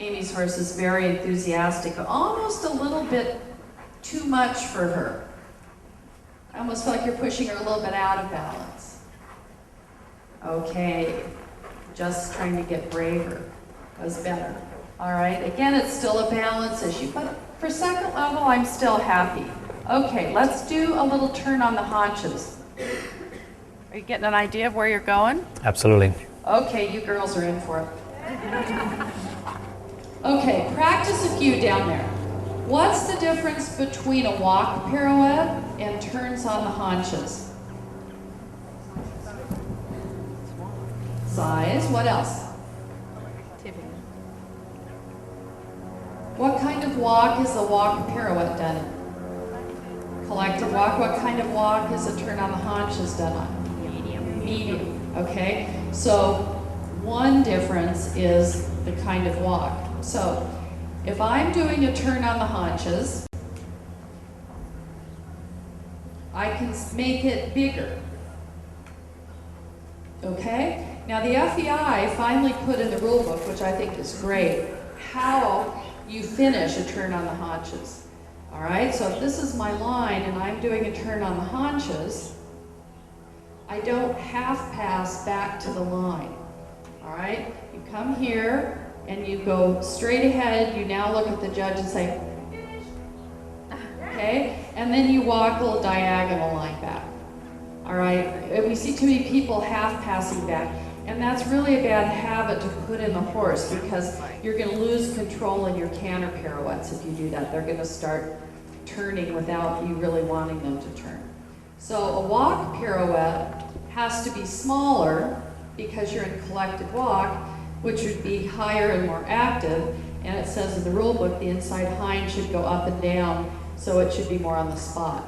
Amy's horse is very enthusiastic, but almost a little bit too much for her. I almost feel like you're pushing her a little bit out of balance. Okay, just trying to get braver was better. All right, again, it's still a balance issue, but for second level, I'm still happy. Okay, let's do a little turn on the haunches. Are you getting an idea of where you're going? Absolutely. Okay, you girls are in for it. Okay, practice a few down there. What's the difference between a walk pirouette and turns on the haunches? Size. What else? What kind of walk is a walk pirouette done in? Collected walk. What kind of walk is a turn on the haunches done on? Medium. Okay, so one difference is the kind of walk. So if I'm doing a turn on the haunches, I can make it bigger. Okay? Now the FEI finally put in the rule book, which I think is great, how you finish a turn on the haunches. All right, so if this is my line and I'm doing a turn on the haunches, I don't half pass back to the line. All right, you come here and you go straight ahead. You now look at the judge and say, finish. Okay, and then you walk a little diagonal line back. All right, we see too many people half passing back. And that's really a bad habit to put in the horse because you're going to lose control in your canter pirouettes if you do that. They're going to start turning without you really wanting them to turn. So a walk pirouette has to be smaller because you're in collected walk, which would be higher and more active. And it says in the rule book the inside hind should go up and down, so it should be more on the spot.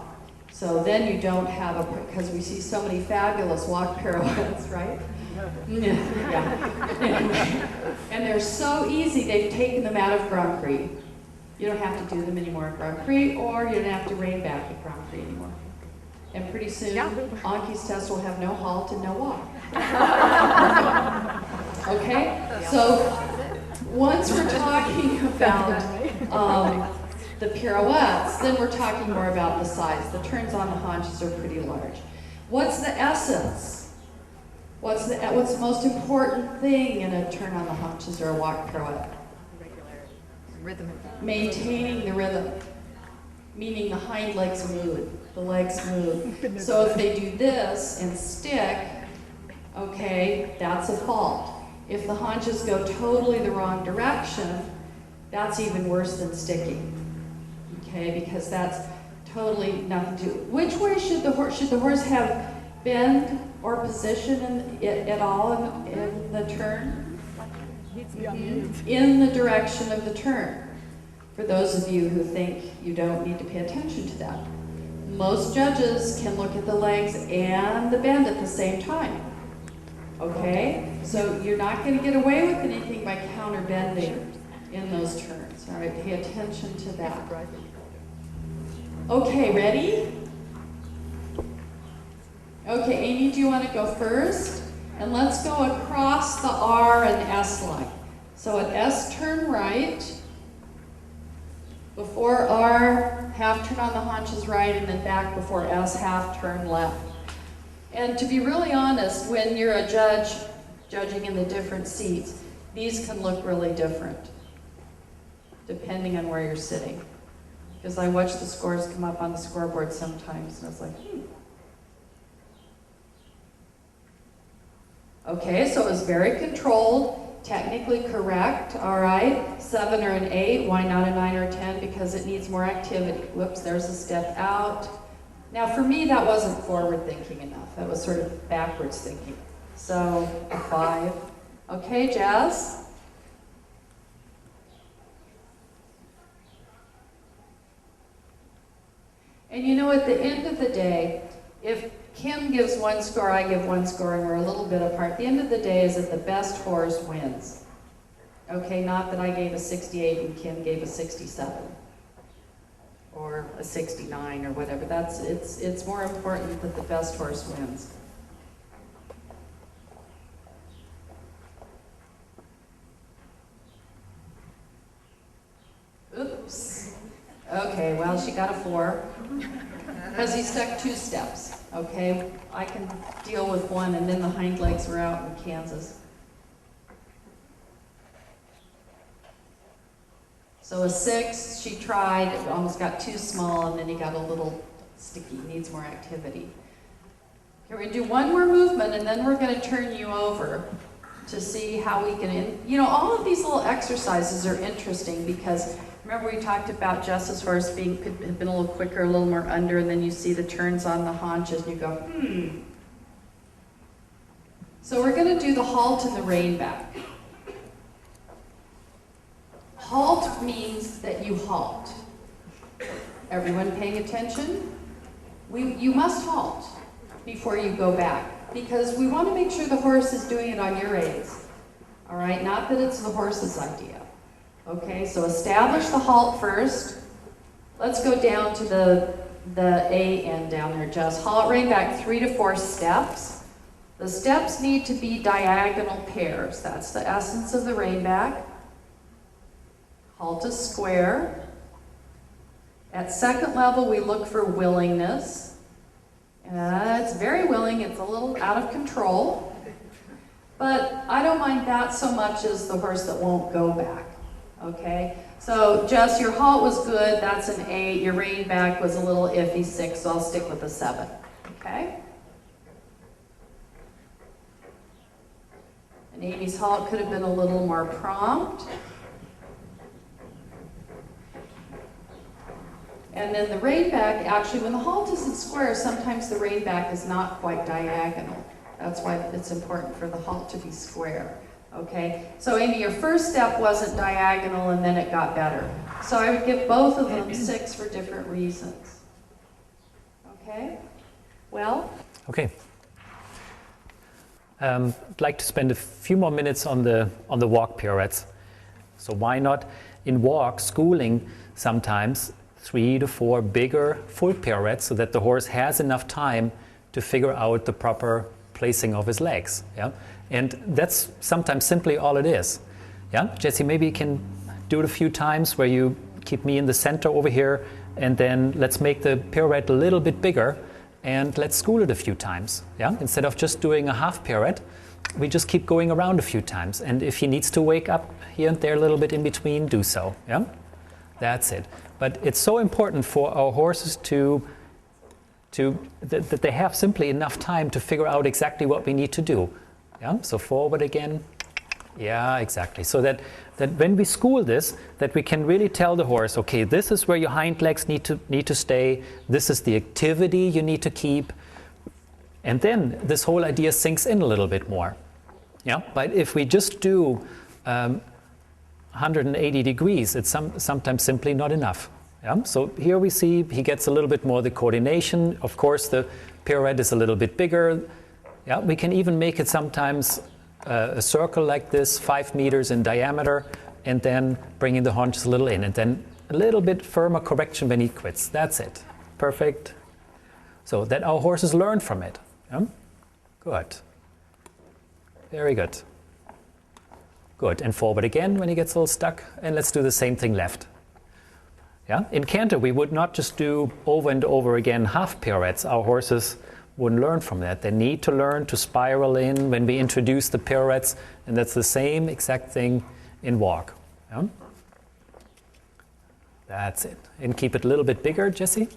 So then you don't have because we see so many fabulous walk pirouettes, right? Yeah. Anyway, and they're so easy, they've taken them out of Grand Prix. You don't have to do them anymore at Grand Prix, or you don't have to rein back at Grand Prix anymore. And pretty soon, Anki's test will have no halt and no walk. Okay? So, once we're talking about the pirouettes, then we're talking more about the size. The turns on the haunches are pretty large. What's the essence? What's the most important thing in a turn on the haunches or a walk pirouette? Rhythm. Maintaining the rhythm, meaning the hind legs move, the legs move. So if they do this and stick, okay, that's a fault. If the haunches go totally the wrong direction, that's even worse than sticking, okay, because that's totally nothing to do. Which way should the horse have bend or position at all in the turn? In the direction of the turn. For those of you who think you don't need to pay attention to that. Most judges can look at the legs and the bend at the same time. Okay? So you're not going to get away with anything by counter bending in those turns. All right, pay attention to that. Okay, ready? Okay, Amy, do you want to go first? And let's go across the R and S line. So at S, turn right. Before R, half turn on the haunches right, and then back before S, half turn left. And to be really honest, when you're a judge judging in the different seats, these can look really different, depending on where you're sitting. Because I watch the scores come up on the scoreboard sometimes, and I was like, Okay, so it was very controlled, technically correct, all right. 7 or an 8, why not a 9 or a 10? Because it needs more activity. Whoops, there's a step out. Now for me, that wasn't forward thinking enough. That was sort of backwards thinking. So, a 5. Okay, Jazz? And you know, at the end of the day, if Kim gives one score, I give one score, and we're a little bit apart. At the end of the day is that the best horse wins. Okay, not that I gave a 68 and Kim gave a 67. Or a 69 or whatever. It's more important that the best horse wins. got a 4. Because he stuck 2 steps, okay? I can deal with 1, and then the hind legs were out in Kansas. So a 6, she tried, it almost got too small, and then he got a little sticky, needs more activity. Here we do one more movement, and then we're going to turn you over to see how we can, all of these little exercises are interesting because remember we talked about Jess's horse could have been a little quicker, a little more under, and then you see the turns on the haunches and you go, So we're going to do the halt and the rein back. Halt means that you halt. Everyone paying attention? You must halt before you go back because we want to make sure the horse is doing it on your aids. All right, not that it's the horse's idea. Okay, so establish the halt first. Let's go down to the A end down there, Jess. Halt, rein back 3 to 4 steps. The steps need to be diagonal pairs. That's the essence of the rein back. Halt is square. At second level, we look for willingness. It's very willing, it's a little out of control. But I don't mind that so much as the horse that won't go back. Okay? So, Jess, your halt was good, that's an 8. Your rein back was a little iffy, 6, so I'll stick with a 7. Okay? And Amy's halt could have been a little more prompt. And then the rein back, actually, when the halt isn't square, sometimes the rein back is not quite diagonal. That's why it's important for the halt to be square. Okay? So, Amy, your first step wasn't diagonal, and then it got better. So I would give both of them 6 for different reasons. Okay? Well? Okay. I'd like to spend a few more minutes on the walk pirouettes. So why not in walk schooling sometimes 3 to 4 bigger full pirouettes so that the horse has enough time to figure out the proper placing of his legs. Yeah? And that's sometimes simply all it is. Yeah? Jesse, maybe you can do it a few times where you keep me in the center over here and then let's make the pirouette a little bit bigger and let's school it a few times. Yeah? Instead of just doing a half pirouette, we just keep going around a few times. And if he needs to wake up here and there a little bit in between, do so. Yeah? That's it. But it's so important for our horses that they have simply enough time to figure out exactly what we need to do. Yeah? So forward again. Yeah, exactly. So that when we school this, that we can really tell the horse, okay, this is where your hind legs need to stay. This is the activity you need to keep. And then this whole idea sinks in a little bit more. Yeah? But if we just do 180 degrees, it's sometimes simply not enough. Yeah? So here we see he gets a little bit more the coordination. Of course, the pirouette is a little bit bigger. Yeah? We can even make it sometimes a circle like this, 5 meters in diameter, and then bringing the haunches a little in, and then a little bit firmer correction when he quits. That's it. Perfect. So that our horses learn from it. Yeah? Good. Very good. Good. And forward again when he gets a little stuck. And let's do the same thing left. Yeah? In canter, we would not just do over and over again half pirouettes. Our horses wouldn't learn from that. They need to learn to spiral in when we introduce the pirouettes. And that's the same exact thing in walk. Yeah? That's it. And keep it a little bit bigger, Jesse.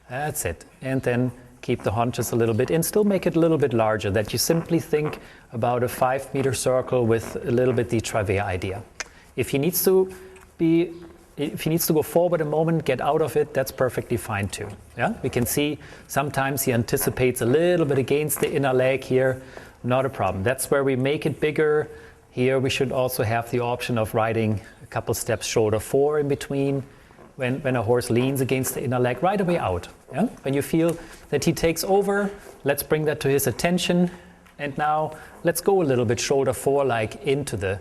That's it. And then keep the haunches a little bit in. Still make it a little bit larger, that you simply think about a 5-meter circle with a little bit the travers idea. If he needs to go forward a moment, get out of it, that's perfectly fine too. Yeah? We can see sometimes he anticipates a little bit against the inner leg here. Not a problem. That's where we make it bigger. Here we should also have the option of riding a couple steps shoulder 4 in between. When a horse leans against the inner leg, right away out. Yeah? When you feel that he takes over, let's bring that to his attention. And now let's go a little bit shoulder 4 like into the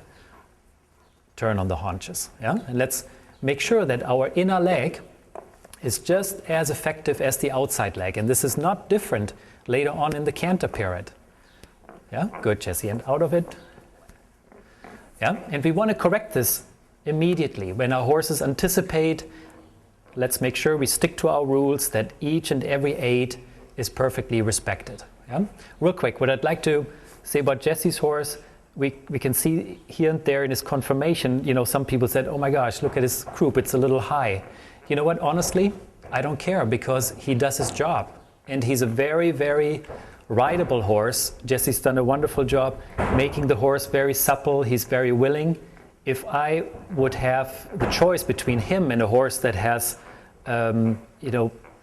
turn on the haunches. Yeah? And let's make sure that our inner leg is just as effective as the outside leg. And this is not different later on in the canter period. Yeah? Good, Jesse. And out of it. Yeah? And we want to correct this immediately when our horses anticipate let's make sure we stick to our rules, that each and every aid is perfectly respected. Yeah? Real quick, what I'd like to say about Jesse's horse, we can see here and there in his conformation, some people said, oh my gosh, look at his croup, it's a little high. You know what, honestly, I don't care, because he does his job. And he's a very, very rideable horse. Jesse's done a wonderful job making the horse very supple. He's very willing. If I would have the choice between him and a horse that has,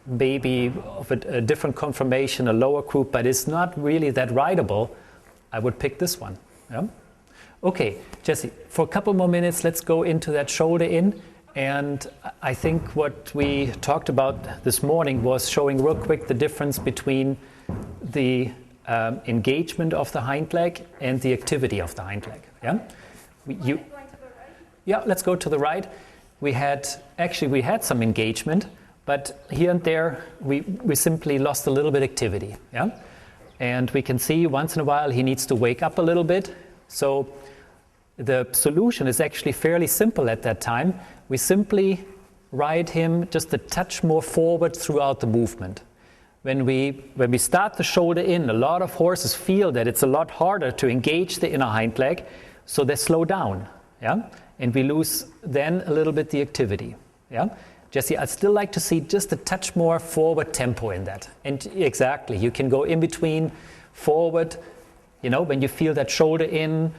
maybe of a different conformation, a lower croup, but is not really that rideable, I would pick this one. Yeah? Okay, Jesse, for a couple more minutes, let's go into that shoulder in. And I think what we talked about this morning was showing real quick the difference between the engagement of the hind leg and the activity of the hind leg. Yeah? Yeah, let's go to the right. We had some engagement, but here and there we simply lost a little bit of activity. Yeah? And we can see once in a while he needs to wake up a little bit. So the solution is actually fairly simple at that time. We simply ride him just a touch more forward throughout the movement. When we start the shoulder in, a lot of horses feel that it's a lot harder to engage the inner hind leg, so they slow down. Yeah? And we lose then a little bit the activity. Yeah? Jesse, I'd still like to see just a touch more forward tempo in that. And exactly, you can go in between, forward, when you feel that shoulder in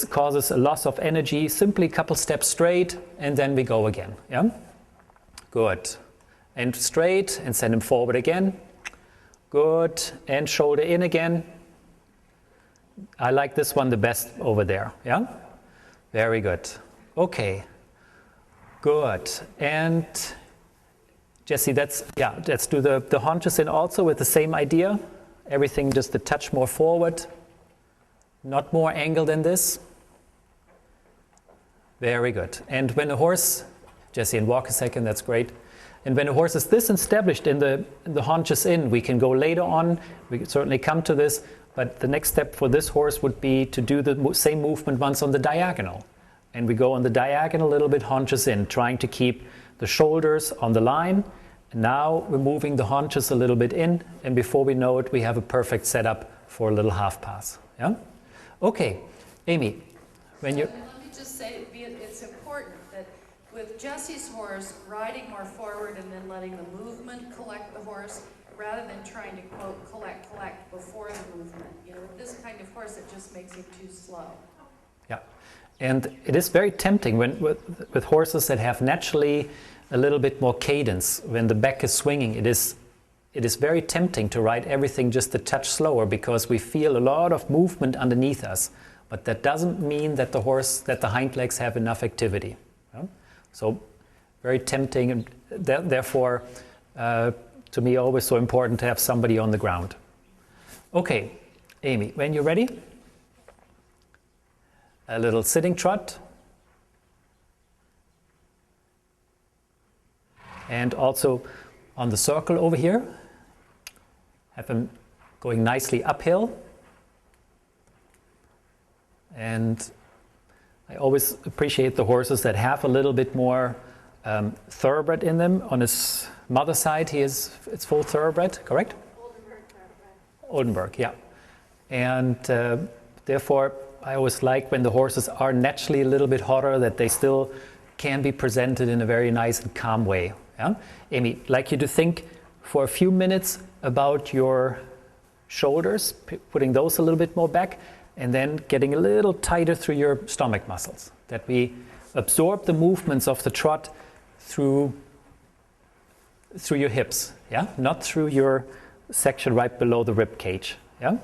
causes a loss of energy, simply a couple steps straight, and then we go again. Yeah? Good. And straight, and send him forward again. Good. And shoulder in again. I like this one the best over there. Yeah? Very good. Okay. Good. And Jesse, let's do the haunches in also with the same idea. Everything just a touch more forward. Not more angle than this. Very good. And when a horse, Jesse, and walk a second, that's great. And when a horse is this established in the haunches in, we can go later on, we can certainly come to this, but the next step for this horse would be to do the same movement once on the diagonal. And we go on the diagonal a little bit, haunches in, trying to keep the shoulders on the line. And now we're moving the haunches a little bit in, and before we know it, we have a perfect setup for a little half pass. Yeah? Okay, Amy, when you're... Let me just say, it's important that with Jesse's horse, riding more forward and then letting the movement collect the horse, rather than trying to, quote, collect before the movement. With this kind of horse, it just makes him too slow. Yeah, and it is very tempting with horses that have naturally a little bit more cadence. When the back is swinging, it is very tempting to ride everything just a touch slower, because we feel a lot of movement underneath us. But that doesn't mean that the hind legs have enough activity. Yeah? So very tempting, and therefore, to me, always so important to have somebody on the ground. Okay, Amy, when you're ready, a little sitting trot. And also on the circle over here, have him going nicely uphill. And I always appreciate the horses that have a little bit more thoroughbred in them. On his mother's side, it's full thoroughbred, correct? Oldenburg thoroughbred. Oldenburg, yeah. And therefore, I always like when the horses are naturally a little bit hotter, that they still can be presented in a very nice and calm way. Yeah? Amy, I'd like you to think for a few minutes about your shoulders, putting those a little bit more back, and then getting a little tighter through your stomach muscles, that we absorb the movements of the trot through your hips, yeah? Not through your section right below the rib cage. Yeah?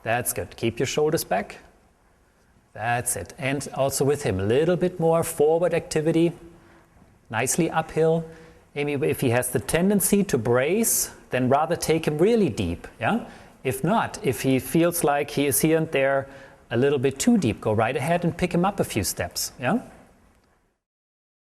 That's good. Keep your shoulders back. That's it. And also with him, a little bit more forward activity, nicely uphill. Amy, if he has the tendency to brace, then rather take him really deep. Yeah? If not, if he feels like he is here and there a little bit too deep, go right ahead and pick him up a few steps. Yeah?